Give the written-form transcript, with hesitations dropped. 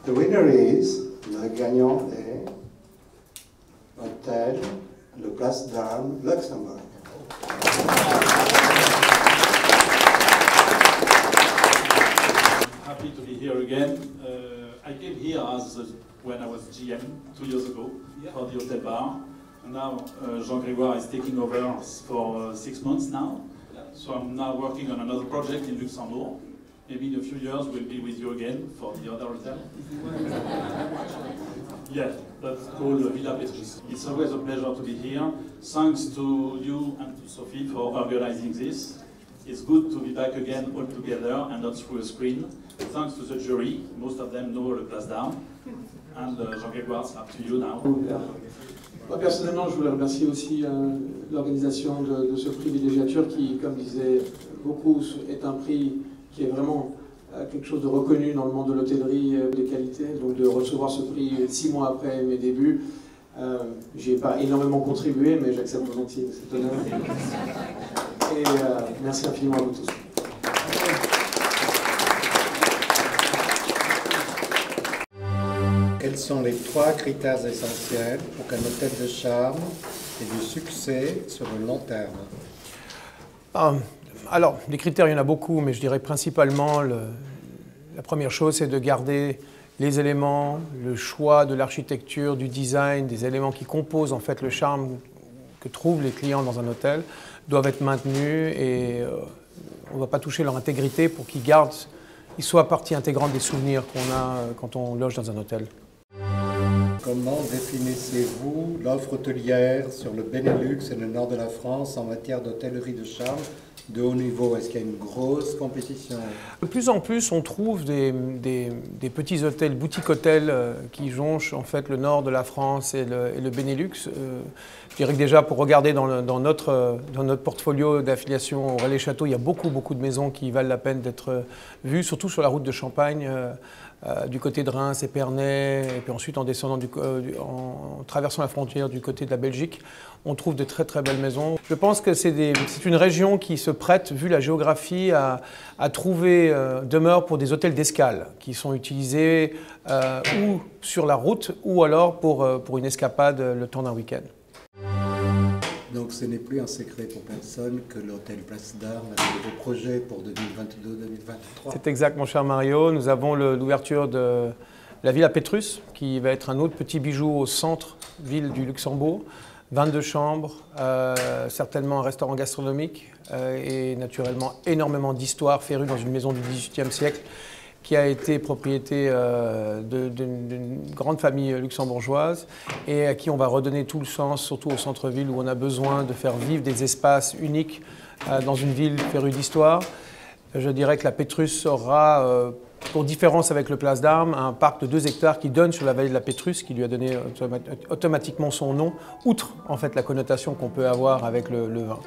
The winner is, le gagnant est Hôtel Le Place d'Armes, Luxembourg. Happy to be here again. I came here when I was GM 2 years ago for the Hotel Bar. And now Jean-Grégoire is taking over for 6 months now. So I'm now working on another project in Luxembourg. Maybe in a few years we'll be with you again for the other hotel. Yeah, that's called Villa Petrus. It's always a pleasure to be here. Thanks to you and to Sophie for organizing this. It's good to be back again all together and not through a screen. Thanks to the jury, most of them know Le Place d'Armes. And Jean-Grégoire, it's up to you now. Moi, personnellement, je voulais remercier aussi l'organisation de ce prix villégiature qui, comme disaient beaucoup, est un prix qui est vraiment quelque chose de reconnu dans le monde de l'hôtellerie de qualité. Donc de recevoir ce prix 6 mois après mes débuts, j'y ai pas énormément contribué, mais j'accepte volontiers cet honneur. Et merci infiniment à vous tous. Quels sont les 3 critères essentiels pour qu'un hôtel de charme ait du succès sur le long terme? Alors, les critères, il y en a beaucoup, mais je dirais principalement, la première chose, c'est de garder les éléments, le choix de l'architecture, du design, des éléments qui composent en fait le charme que trouvent les clients dans un hôtel, doivent être maintenus et on ne va pas toucher leur intégrité pour qu'ils soient partie intégrante des souvenirs qu'on a quand on loge dans un hôtel. Comment définissez-vous l'offre hôtelière sur le Benelux et le nord de la France en matière d'hôtellerie de charme de haut niveau? Est-ce qu'il y a une grosse compétition? De plus en plus, on trouve des petits hôtels, boutiques hôtels qui jonchent en fait le nord de la France et le Benelux. Je dirais que déjà, pour regarder dans notre portfolio d'affiliation au Relais Château, il y a beaucoup de maisons qui valent la peine d'être vues, surtout sur la route de Champagne, du côté de Reims, Épernay, et puis ensuite en descendant, en traversant la frontière du côté de la Belgique, on trouve de très belles maisons. Je pense que c'est une région qui se prête, vu la géographie, à trouver demeure pour des hôtels d'escale qui sont utilisés ou sur la route ou alors pour une escapade le temps d'un week-end. Donc ce n'est plus un secret pour personne que l'hôtel Place d'Armes a de nouveaux projets pour 2022-2023. C'est exact, mon cher Mario. Nous avons l'ouverture de la Villa Petrus, qui va être un autre petit bijou au centre-ville du Luxembourg. 22 chambres, certainement un restaurant gastronomique et naturellement énormément d'histoires férues dans une maison du XVIIIe siècle qui a été propriété d'une grande famille luxembourgeoise et à qui on va redonner tout le sens, surtout au centre-ville où on a besoin de faire vivre des espaces uniques dans une ville férue d'histoire. Je dirais que la Petrus aura, pour différence avec le Place d'Armes, un parc de 2 hectares qui donne sur la vallée de la Petrus, qui lui a donné automatiquement son nom, outre en fait la connotation qu'on peut avoir avec le vin.